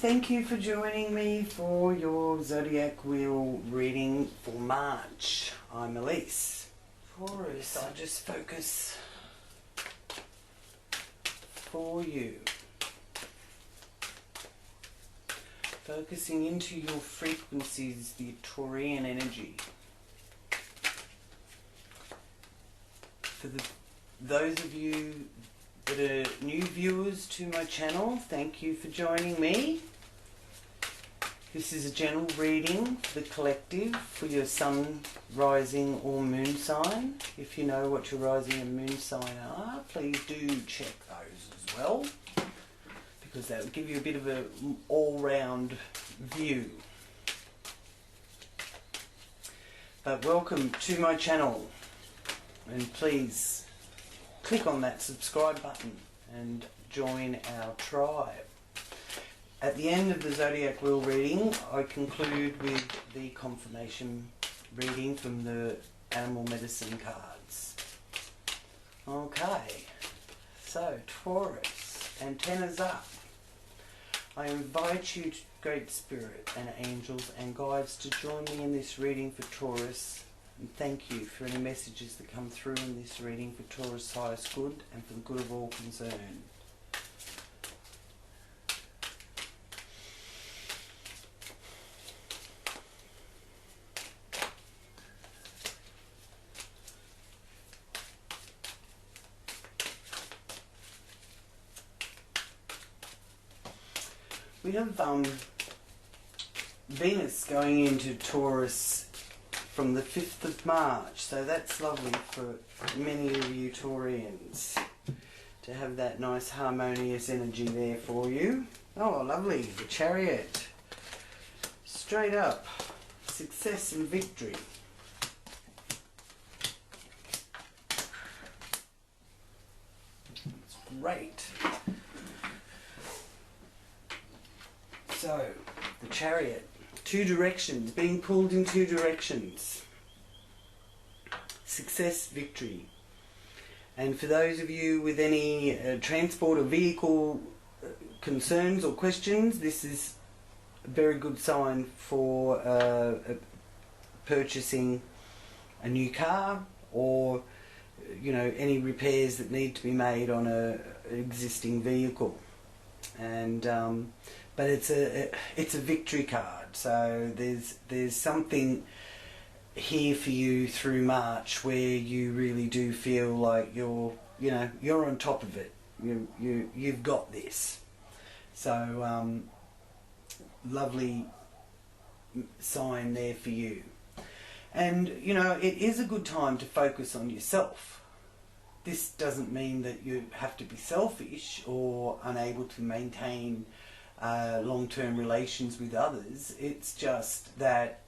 thank you for joining me for your Zodiac Wheel reading for March. I'm Elise. Taurus, I just focus for you. Focusing into your frequencies, the Taurian energy. For those of you that are new viewers to my channel, thank you for joining me. This is a general reading for the collective, for your sun, rising or moon sign. If you know what your rising and moon sign are, please do check those as well, because that will give you a bit of an all-round view. But welcome to my channel, and please click on that subscribe button and join our tribe. At the end of the Zodiac Wheel reading, I conclude with the confirmation reading from the animal medicine cards. Okay, so Taurus, antennas up. I invite you, Great Spirit and angels and guides, to join me in this reading for Taurus. And thank you for any messages that come through in this reading for Taurus' highest good and for the good of all concerned. We have Venus going into Taurus from the 5th of March, so that's lovely for many of you Taurians to have that nice harmonious energy there for you. Oh, lovely, the Chariot. Straight up, success and victory. That's great. So, the Chariot. Two directions, being pulled in two directions. Success, victory. And for those of you with any transport or vehicle concerns or questions, this is a very good sign for purchasing a new car, or any repairs that need to be made on an existing vehicle. And but it's a victory card. So there's something here for you through March where you really do feel like you're on top of it. You've got this. So lovely sign there for you. And it is a good time to focus on yourself. This doesn't mean that you have to be selfish or unable to maintain long-term relations with others. It's just that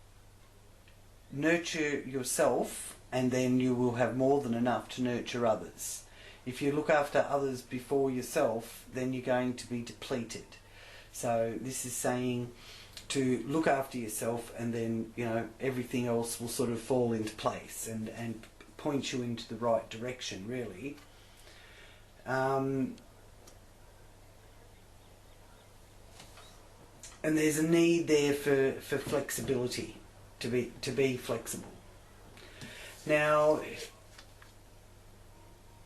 nurture yourself, and then you will have more than enough to nurture others. If you look after others before yourself, then you're going to be depleted. So this is saying to look after yourself, and then everything else will sort of fall into place and point you into the right direction, really. And there's a need there for flexibility, to be flexible. Now,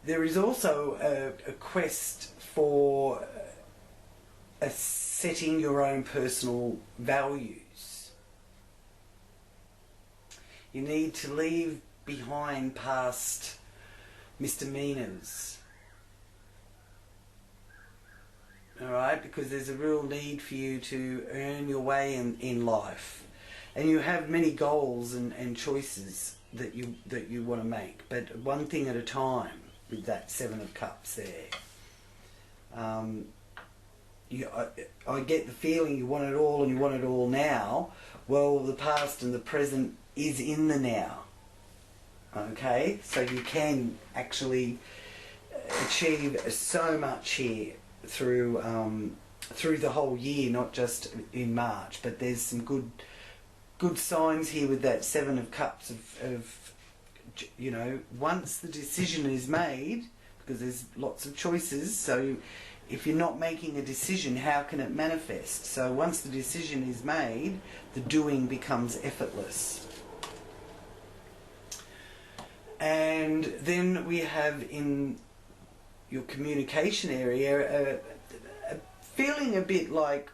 there is also a quest for setting your own personal values. You need to leave behind past misdemeanors. Alright, because there's a real need for you to earn your way in life. And you have many goals and choices that you want to make, but one thing at a time with that 7 of Cups there. I get the feeling you want it all, and you want it all now. Well, the past and the present is in the now. Okay, so you can actually achieve so much here through the whole year, not just in March. But there's some good signs here with that 7 of Cups of once the decision is made, because there's lots of choices, so if you're not making a decision, how can it manifest? So once the decision is made, the doing becomes effortless. And then we have in your communication area a feeling a bit like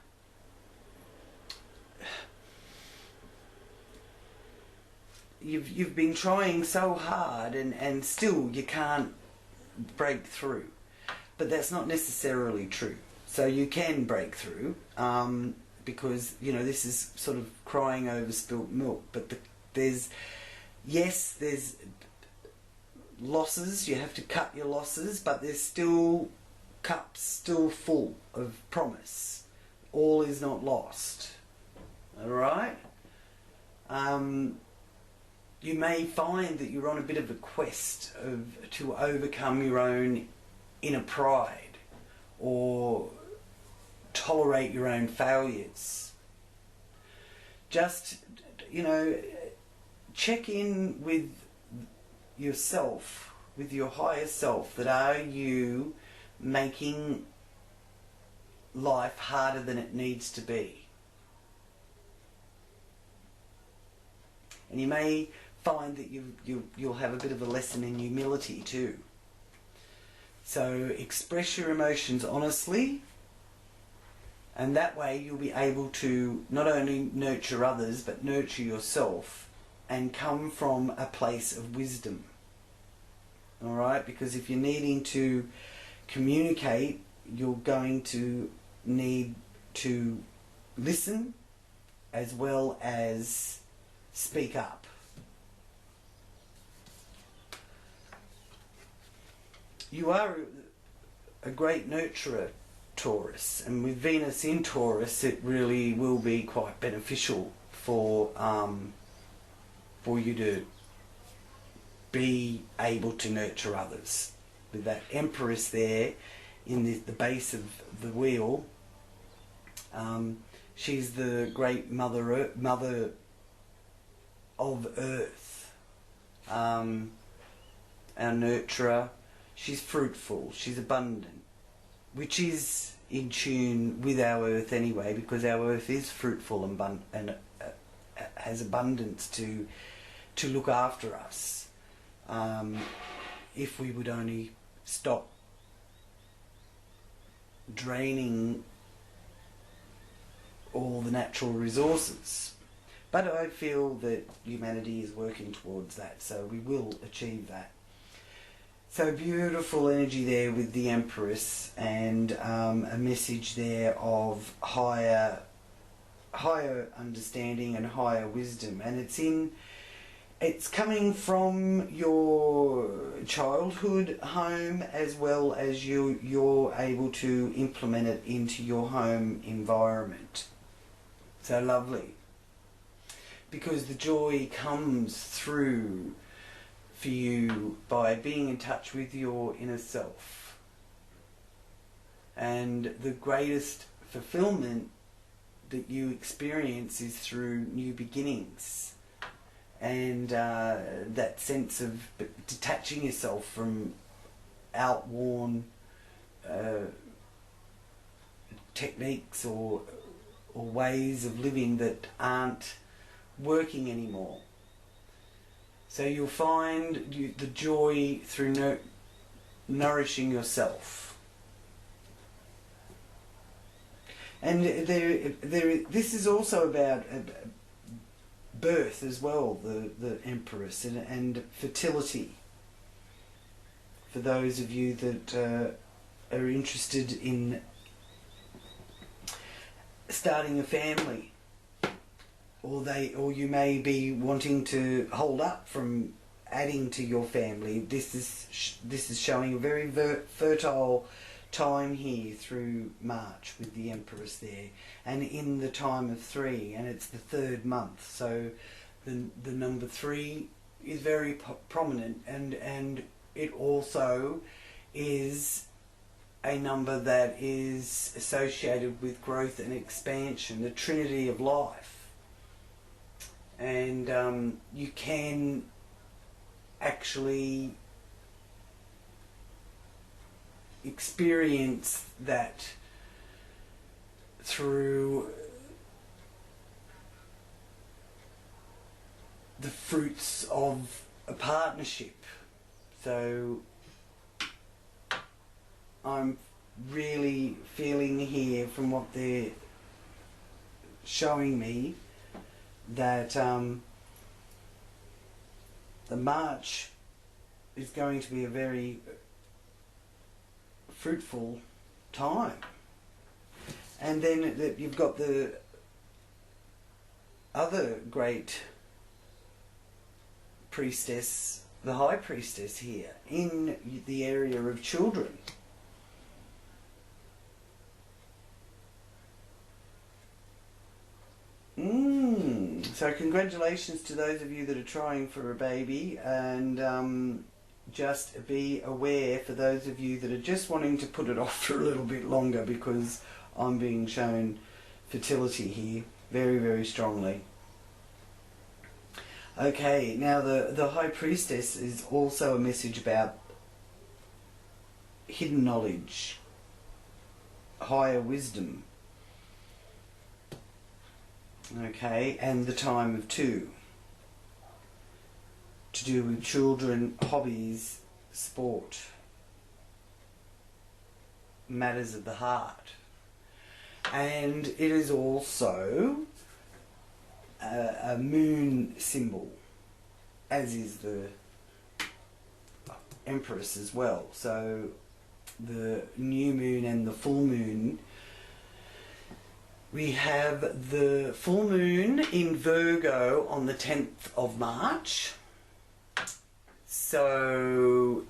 you've been trying so hard and still you can't break through. But that's not necessarily true. So you can break through because, you know, this is sort of crying over spilt milk. But there's losses. You have to cut your losses, but there's still cups still full of promise. All is not lost. All right? You may find that you're on a bit of a quest to overcome your own inner pride or tolerate your own failures. Just, you know, check in with yourself, with your higher self, that are you making life harder than it needs to be? And you may find that you'll have a bit of a lesson in humility too. So express your emotions honestly, and that way you'll be able to not only nurture others but nurture yourself and come from a place of wisdom. Alright? Because if you're needing to communicate, you're going to need to listen as well as speak up. You are a great nurturer, Taurus, and with Venus in Taurus, it really will be quite beneficial for you to be able to nurture others. With that Empress there in the base of the wheel, she's the great mother of Earth, our nurturer. She's fruitful, she's abundant, which is in tune with our Earth anyway, because our Earth is fruitful and has abundance to look after us. If we would only stop draining all the natural resources. But I feel that humanity is working towards that, so we will achieve that. So beautiful energy there with the Empress, and a message there of higher understanding and higher wisdom, and it's coming from your childhood home as well as you're able to implement it into your home environment. So lovely, because the joy comes through for you by being in touch with your inner self, and the greatest fulfillment that you experience is through new beginnings, and that sense of detaching yourself from outworn techniques or ways of living that aren't working anymore. So you'll find the joy through nourishing yourself. And this is also about birth as well, the Empress, and fertility. For those of you that are interested in starting a family, or you may be wanting to hold up from adding to your family. This is showing a very fertile time here through March with the Empress there, and in the time of 3, and it's the 3rd month. So the number 3 is very prominent, and it also is a number that is associated with growth and expansion, the Trinity of life. And you can actually experience that through the fruits of a partnership. So I'm really feeling here from what they're showing me that the March is going to be a very fruitful time. And then you've got the other great priestess, the High Priestess here, in the area of children. So congratulations to those of you that are trying for a baby, and just be aware for those of you that are just wanting to put it off for a little bit longer, because I'm being shown fertility here very, very strongly. Okay, now the High Priestess is also a message about hidden knowledge, higher wisdom. Okay, and the time of two, to do with children, hobbies, sport, matters of the heart. And it is also a moon symbol, as is the Empress as well. So the new moon and the full moon, we have the full moon in Virgo on the 10th of March. So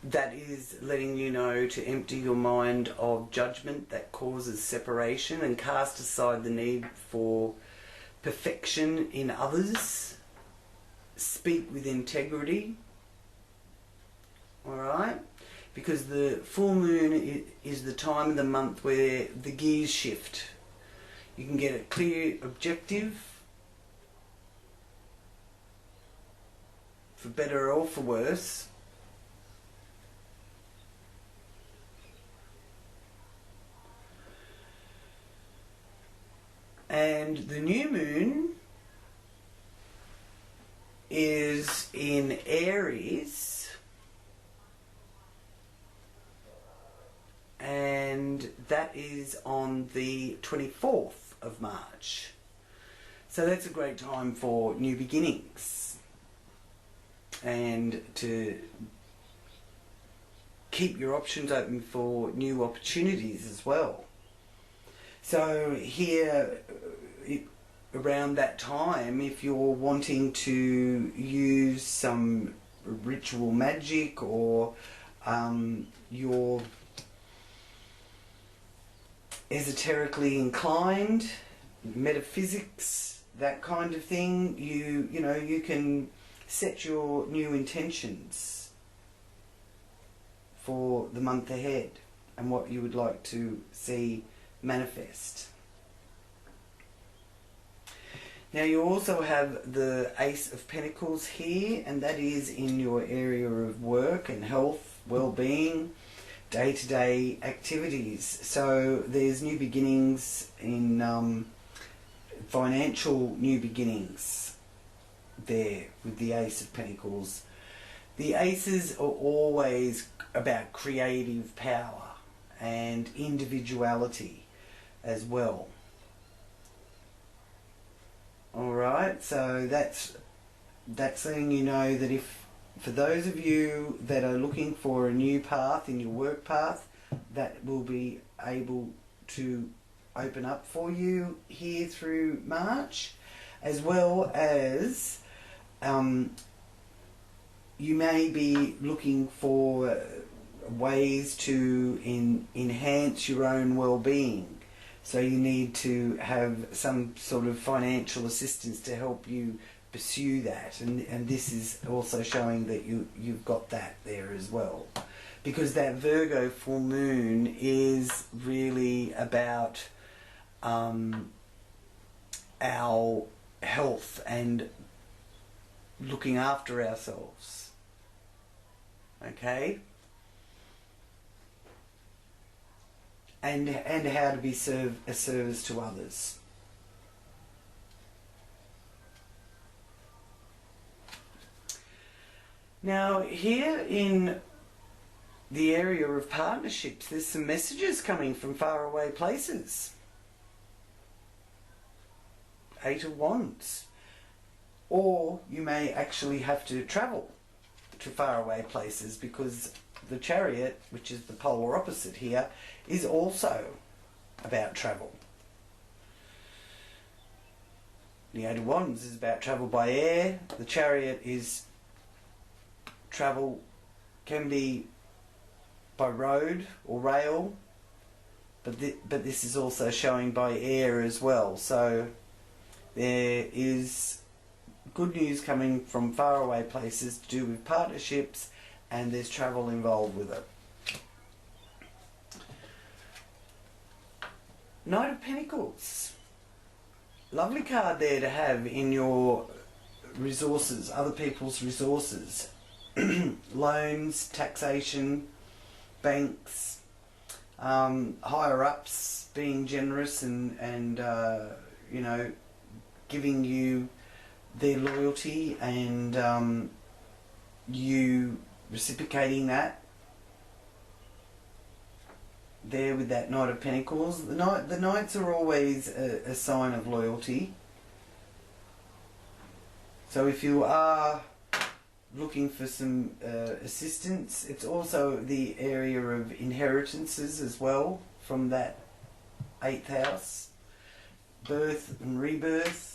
that is letting you know to empty your mind of judgment that causes separation and cast aside the need for perfection in others. Speak with integrity. Alright? Because the full moon is the time of the month where the gears shift. You can get a clear objective, for better or for worse. And the new moon is in Aries, and that is on the 24th of March. So that's a great time for new beginnings and to keep your options open for new opportunities as well. So here, around that time, if you're wanting to use some ritual magic, or you're esoterically inclined, metaphysics, that kind of thing, you know, you can set your new intentions for the month ahead and what you would like to see manifest. Now you also have the Ace of Pentacles here, and that is in your area of work and health, well-being, day-to-day activities. So there's new beginnings in financial new beginnings there with the Ace of Pentacles. The Aces are always about creative power and individuality as well. Alright, so that's letting you know that if, for those of you that are looking for a new path in your work path, that will be able to open up for you here through March, as well as you may be looking for ways to enhance your own well-being. So you need to have some sort of financial assistance to help you pursue that, and this is also showing that you've got that there as well, because that Virgo full moon is really about our health and looking after ourselves. Okay? and how to be a service to others. Now, here in the area of partnerships, there's some messages coming from faraway places. 8 of Wands. Or you may actually have to travel to faraway places, because the Chariot, which is the polar opposite here, is also about travel. The 8 of Wands is about travel by air. The Chariot is travel, can be by road or rail, but this is also showing by air as well. So there is good news coming from faraway places to do with partnerships, and there's travel involved with it. Knight of Pentacles. Lovely card there to have in your resources, other people's resources. Loans, taxation, banks, higher ups being generous and you know, giving you their loyalty, and you reciprocating that. There with that Knight of Pentacles, the Knights are always a sign of loyalty. So if you are looking for some assistance, it's also the area of inheritances as well, from that 8th house, birth and rebirth.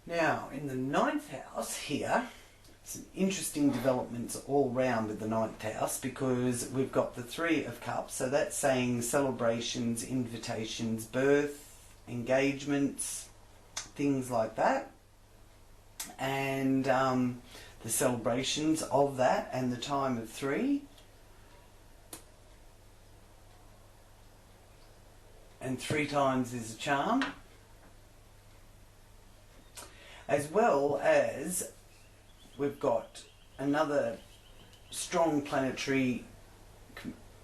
Now, in the 9th house here, some interesting developments all round with the 9th house, because we've got the 3 of Cups, so that's saying celebrations, invitations, birth, engagements, things like that, and the celebrations of that, and the time of 3. And 3 times is a charm. As well as we've got another strong planetary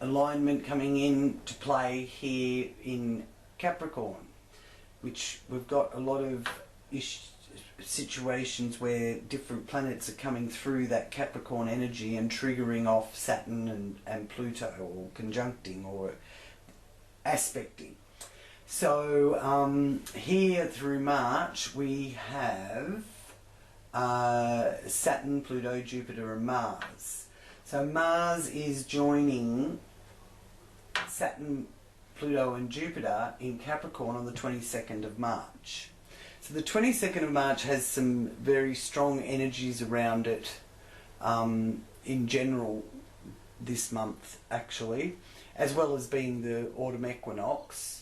alignment coming in to play here in Capricorn, which we've got a lot of situations where different planets are coming through that Capricorn energy and triggering off Saturn and Pluto, or conjuncting or aspecting. So here through March we have Saturn, Pluto, Jupiter and Mars. So Mars is joining Saturn, Pluto and Jupiter in Capricorn on the 22nd of March. So the 22nd of March has some very strong energies around it in general this month, actually, as well as being the autumn equinox.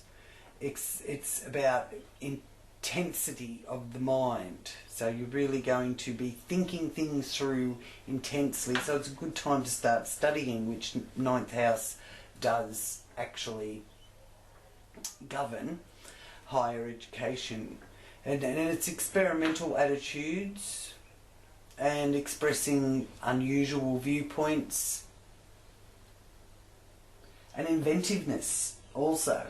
It's about intensity of the mind. So you're really going to be thinking things through intensely. So it's a good time to start studying, which 9th house does actually govern higher education. And it's experimental attitudes and expressing unusual viewpoints and inventiveness also.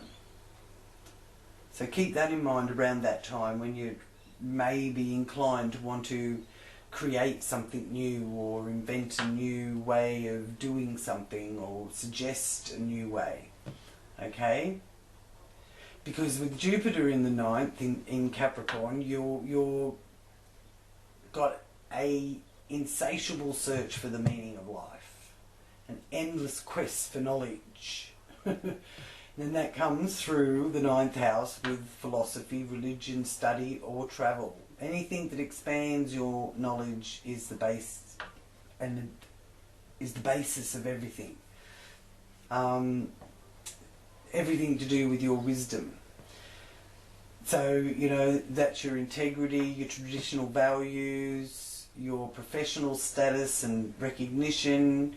So keep that in mind around that time, when you may be inclined to want to create something new, or invent a new way of doing something, or suggest a new way. Okay? Because with Jupiter in the 9th in Capricorn, you're got a insatiable search for the meaning of life, an endless quest for knowledge. And that comes through the 9th house with philosophy, religion, study or travel. Anything that expands your knowledge is the base, and is the basis of everything. Everything to do with your wisdom. So, you know, that's your integrity, your traditional values, your professional status and recognition.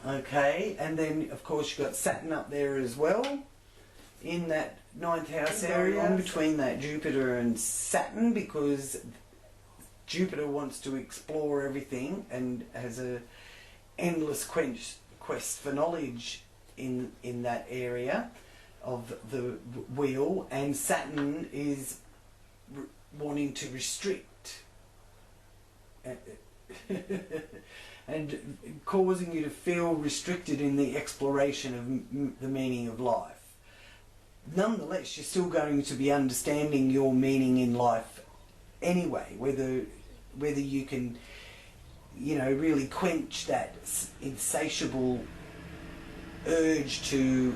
Okay, and then of course you've got Saturn up there as well in that 9th house area, in between that Jupiter and Saturn, because Jupiter wants to explore everything and has a endless quest for knowledge in that area of the wheel, and Saturn is wanting to restrict and causing you to feel restricted in the exploration of the meaning of life. Nonetheless, you're still going to be understanding your meaning in life anyway, whether you can, you know, really quench that insatiable urge to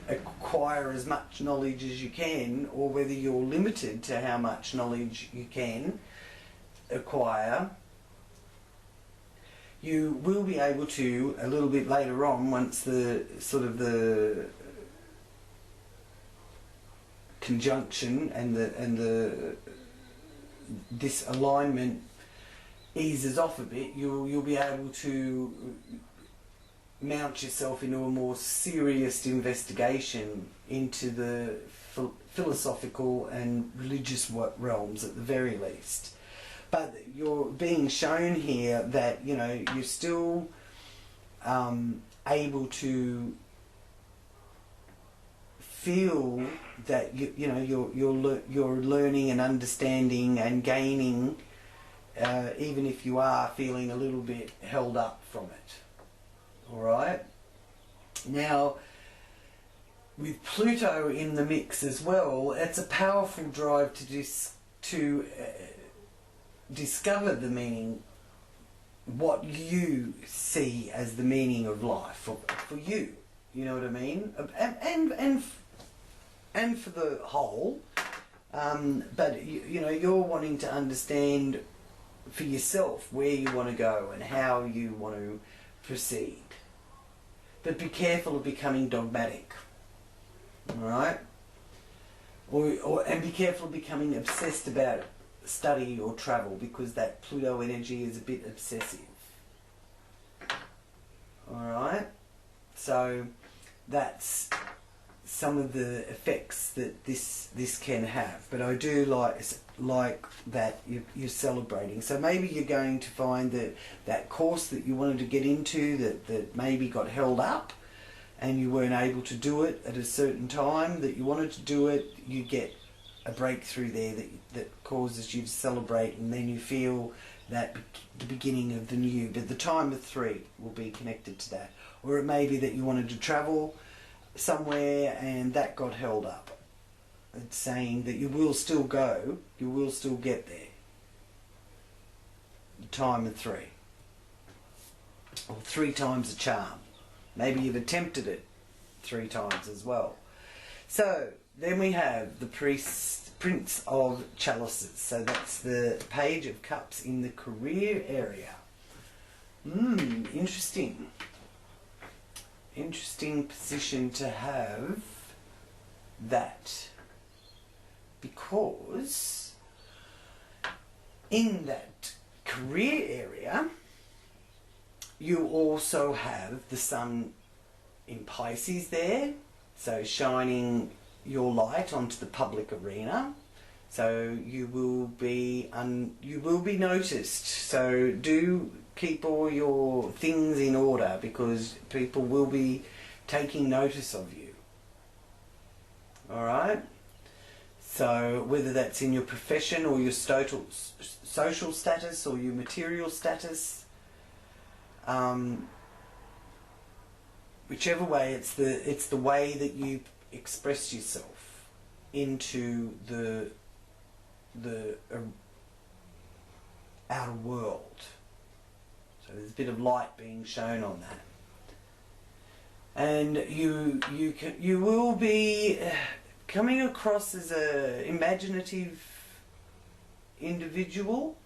acquire as much knowledge as you can, or whether you're limited to how much knowledge you can acquire. You will be able to, a little bit later on, once the sort of the conjunction and this alignment eases off a bit, you'll be able to mount yourself into a more serious investigation into the philosophical and religious realms at the very least. But you're being shown here that, you know, you're still able to feel that you're learning and understanding and gaining, even if you are feeling a little bit held up from it. All right. Now, with Pluto in the mix as well, it's a powerful drive to discover the meaning, what you see as the meaning of life for you. You know what I mean? And for the whole. But you know, you're wanting to understand for yourself where you want to go and how you want to proceed. But be careful of becoming dogmatic. Alright? And be careful of becoming obsessed about study or travel, because that Pluto energy is a bit obsessive. Alright? So that's some of the effects that this can have. But I do like that you're celebrating. So maybe you're going to find that course that you wanted to get into that maybe got held up and you weren't able to do it at a certain time that you wanted to do it, you get a breakthrough there that causes you to celebrate, and then you feel that the beginning of the new. But the time of 3 will be connected to that. Or it may be that you wanted to travel somewhere and that got held up. It's saying that you will still go, you will still get there. The time of 3. Or 3 times a charm. Maybe you've attempted it 3 times as well. So then we have the Prince of Chalices. So that's the Page of Cups in the career area. Interesting. Interesting position to have that, because in that career area you also have the Sun in Pisces there, so shining your light onto the public arena. So you will be noticed. So do keep all your things in order, because people will be taking notice of you. Alright? So whether that's in your profession or your social status or your material status, whichever way, it's the way that you express yourself into the outer world. So there's a bit of light being shown on that, and you will be coming across as a imaginative individual.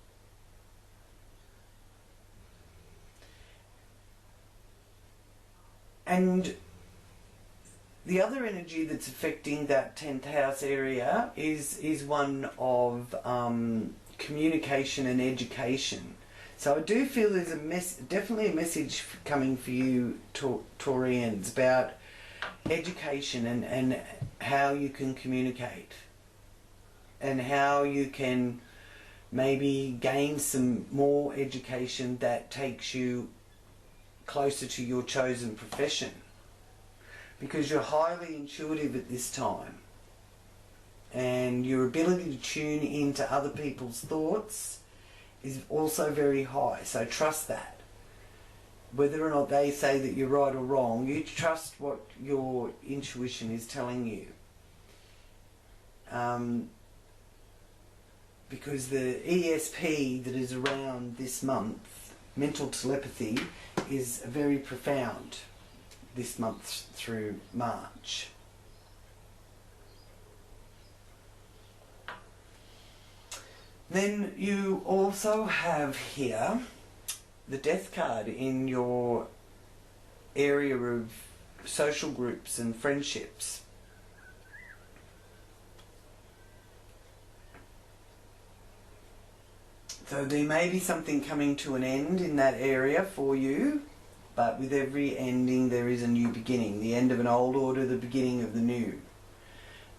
And the other energy that's affecting that 10th house area is one of communication and education. So I do feel there's definitely a message coming for you Taurians about education and how you can communicate and how you can maybe gain some more education that takes you closer to your chosen profession, because you're highly intuitive at this time and your ability to tune into other people's thoughts is also very high. So trust that. Whether or not they say that you're right or wrong, you trust what your intuition is telling you. Because the ESP that is around this month, mental telepathy, is very profound this month through March. Then you also have here the Death card in your area of social groups and friendships. So there may be something coming to an end in that area for you, but with every ending there is a new beginning. The end of an old order, the beginning of the new.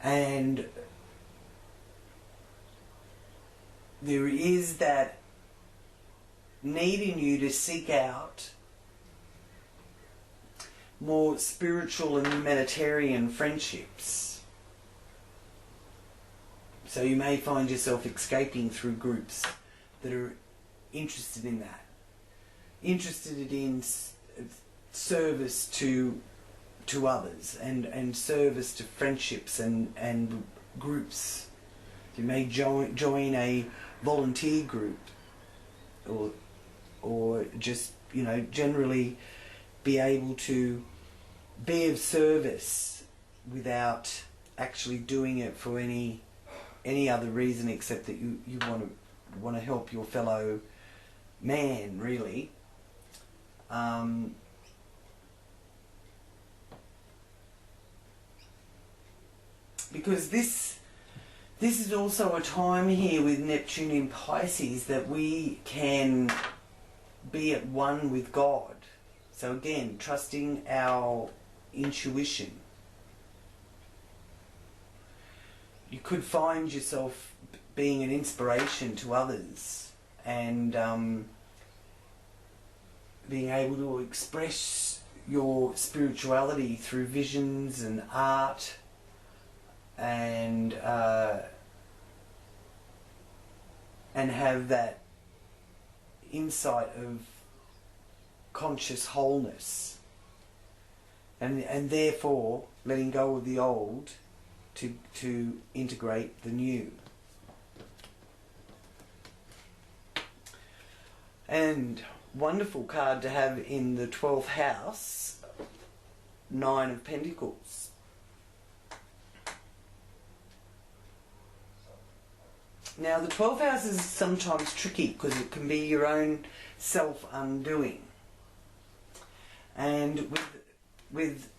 And there is that need in you to seek out more spiritual and humanitarian friendships. So you may find yourself escaping through groups that are interested in that, interested in service to others and service to friendships and groups. You may join a volunteer group, or just, you know, generally be able to be of service without actually doing it for any other reason except that you want to help your fellow man, really. Because this is also a time here with Neptune in Pisces that we can be at one with God. So again, trusting our intuition. You could find yourself being an inspiration to others and being able to express your spirituality through visions and art and have that insight of conscious wholeness, and therefore letting go of the old to integrate the new. And wonderful card to have in the 12th house, 9 of Pentacles. Now the 12th house is sometimes tricky because it can be your own self-undoing. And with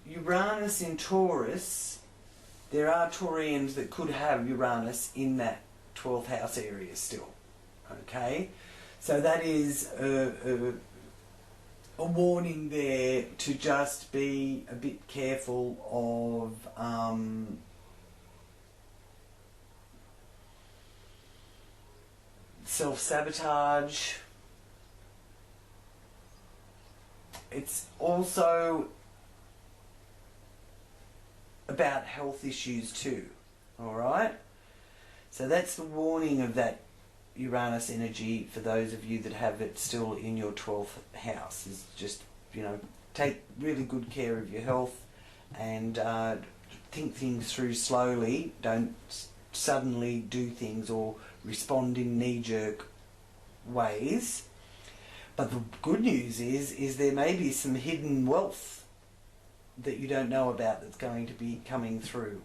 Uranus in Taurus, there are Taurians that could have Uranus in that 12th house area still. Okay? So that is a warning there to just be a bit careful of self-sabotage. It's also about health issues too, alright? So that's the warning of that Uranus energy for those of you that have it still in your 12th house, is just, you know, take really good care of your health and think things through slowly. Don't suddenly do things or respond in knee-jerk ways. But the good news is there may be some hidden wealth that you don't know about that's going to be coming through.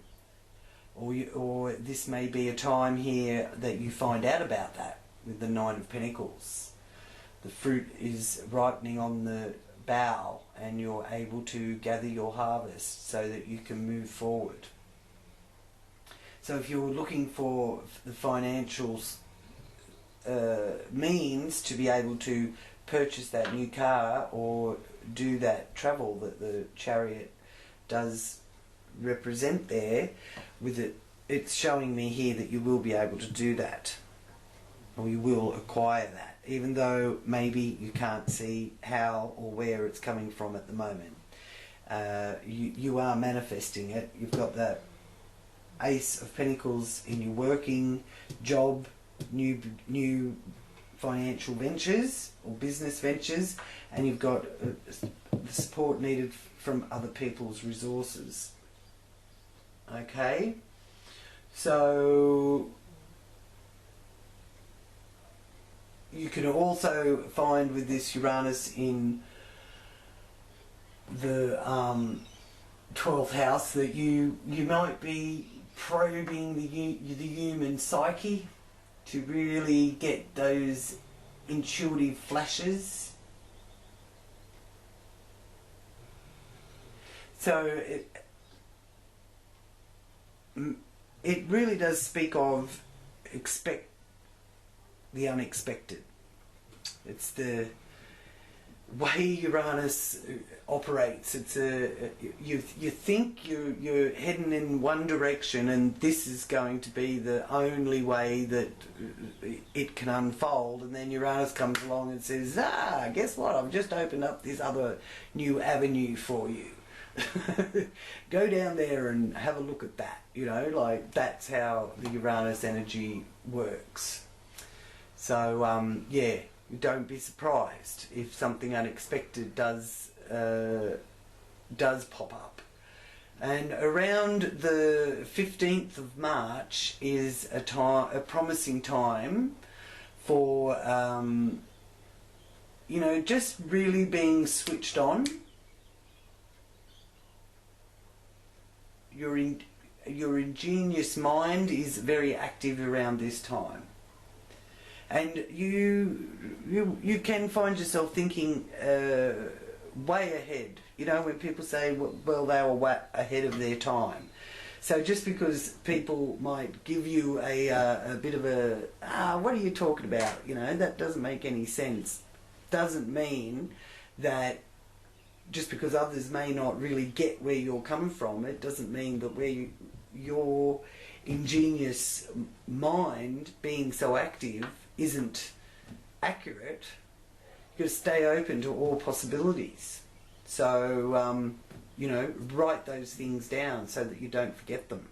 Or this may be a time here that you find out about that with the 9 of Pentacles. The fruit is ripening on the bough and you're able to gather your harvest so that you can move forward. So if you're looking for the financial means to be able to purchase that new car or do that travel that the Chariot does represent there with it, it's showing me here that you will be able to do that, or you will acquire that, even though maybe you can't see how or where it's coming from at the moment. You are manifesting it. You've got that Ace of Pentacles in your working job, new financial ventures or business ventures, and you've got the support needed from other people's resources. Okay, so you can also find with this Uranus in the 12th house that you might be probing the human psyche to really get those intuitive flashes. So it really does speak of expect the unexpected. It's the way Uranus operates. It's you think you're heading in one direction, and this is going to be the only way that it can unfold, and then Uranus comes along and says, guess what, I've just opened up this other new avenue for you. Go down there and have a look at that. You know, like, that's how the Uranus energy works. So yeah, don't be surprised if something unexpected does pop up. And around the 15th of March is a promising time for you know, just really being switched on. Your ingenious mind is very active around this time. And you can find yourself thinking way ahead. You know, when people say, well, they were way ahead of their time. So just because people might give you a bit of a, what are you talking about? You know, that doesn't make any sense. Doesn't mean that just because others may not really get where you're coming from, it doesn't mean that your ingenious mind being so active isn't accurate. You've got to stay open to all possibilities. So, you know, write those things down so that you don't forget them.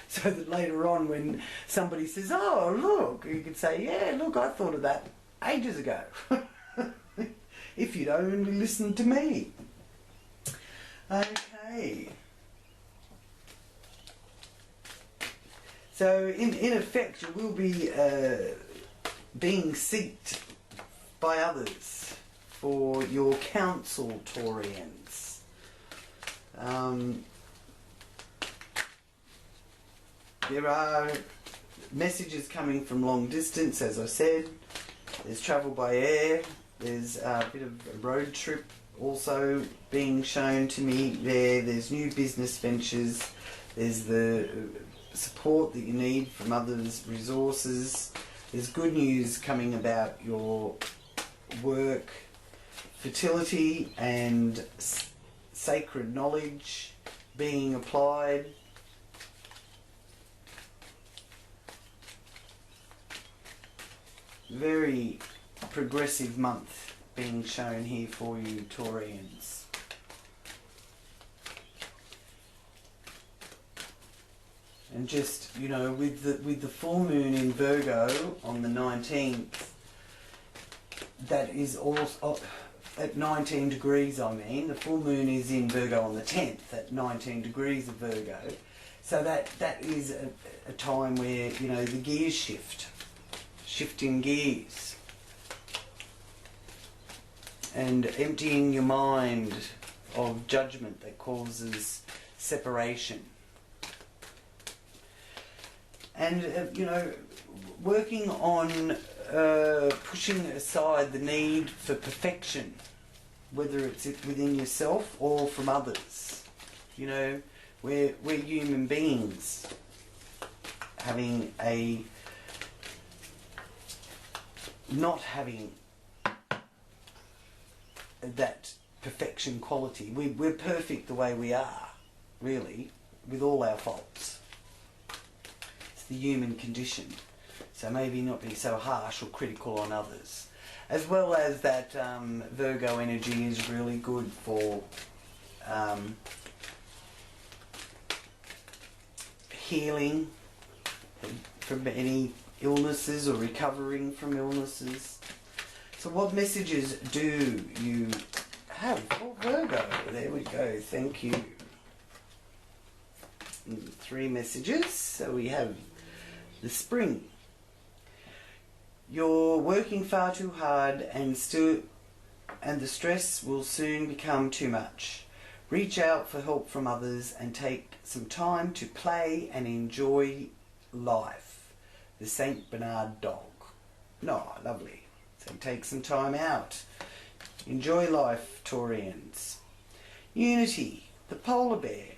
So that later on when somebody says, oh, look, you could say, yeah, look, I thought of that ages ago. If you'd only listened to me. Okay. So in effect, you will be being sought by others for your counsel, Taurians. There are messages coming from long distance, as I said. There's travel by air. There's a bit of a road trip also being shown to me there. There's new business ventures. There's the support that you need from others' resources. There's good news coming about your work, fertility and sacred knowledge being applied. Very progressive month being shown here for you, Taurians. And just, you know, with the full moon in Virgo on the 19th, that is also at 19 degrees, I mean. The full moon is in Virgo on the 10th at 19 degrees of Virgo. So that is a time where, you know, the gears shift. Shifting gears. And emptying your mind of judgment that causes separation. And, you know, working on pushing aside the need for perfection, whether it's within yourself or from others. You know, we're human beings not having that perfection quality. We're perfect the way we are, really, with all our faults. It's the human condition. So maybe not be so harsh or critical on others. As well as that Virgo energy is really good for healing from any illnesses or recovering from illnesses. So what messages do you have for Virgo? There we go, thank you. 3 messages. So we have the spring. You're working far too hard and the stress will soon become too much. Reach out for help from others and take some time to play and enjoy life. The Saint Bernard dog. No, lovely. So take some time out. Enjoy life, Taurians. Unity, the polar bear.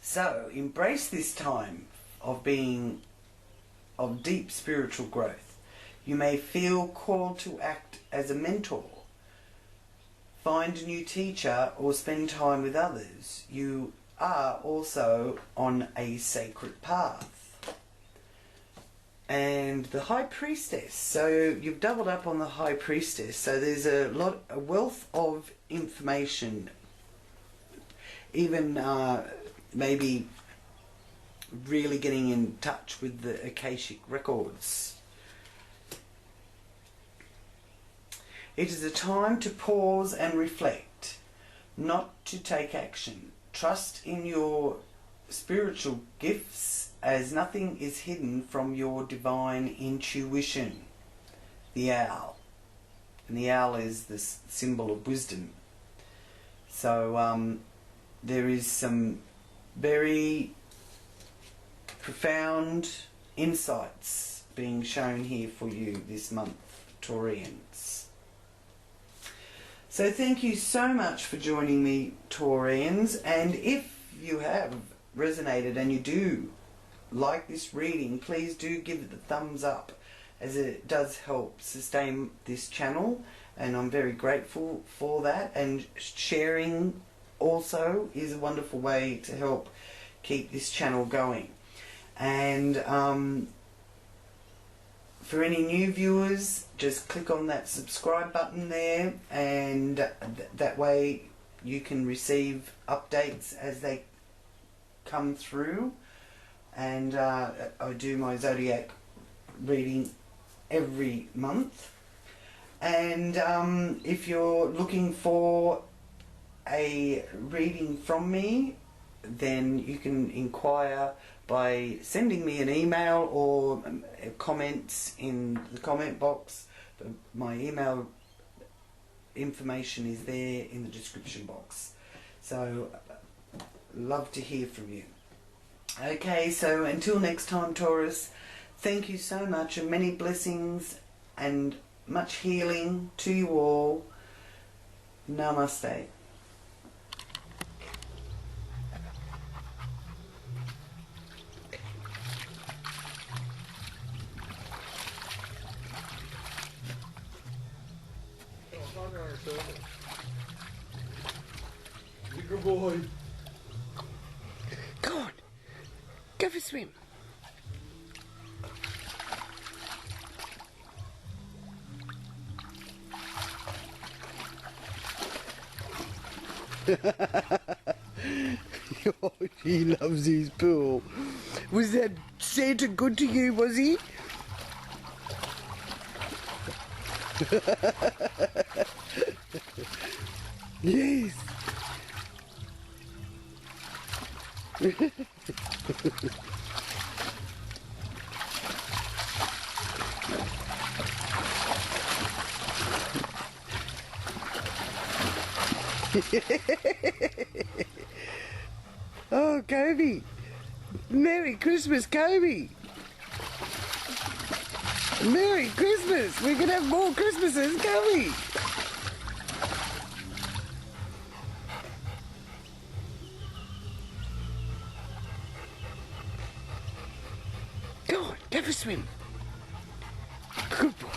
So embrace this time of deep spiritual growth. You may feel called to act as a mentor. Find a new teacher or spend time with others. You are also on a sacred path. And the High Priestess. So you've doubled up on the High Priestess. So there's a wealth of information. Even maybe really getting in touch with the Akashic records. It is a time to pause and reflect, not to take action. Trust in your spiritual gifts, as nothing is hidden from your divine intuition. The owl. And the owl is the symbol of wisdom. So there is some very profound insights being shown here for you this month, Taurians. So thank you so much for joining me, Taurians, and if you have resonated and you do like this reading, please do give it a thumbs up, as it does help sustain this channel, and I'm very grateful for that. And sharing also is a wonderful way to help keep this channel going. And for any new viewers, just click on that subscribe button there, and that way you can receive updates as they come through. And I do my zodiac reading every month. And if you're looking for a reading from me, then you can inquire by sending me an email or comments in the comment box. My email information is there in the description box. So love to hear from you. Okay, so until next time, Taurus, thank you so much, and many blessings and much healing to you all. Namaste. Good boy. Go on. Go for a swim. Oh, he loves his pool. Was that Santa good to you, was he? Yes. Oh, Kobe. Merry Christmas, Kobe. Merry Christmas. We can have more Christmases, can we? Go on, go for a swim. Good boy.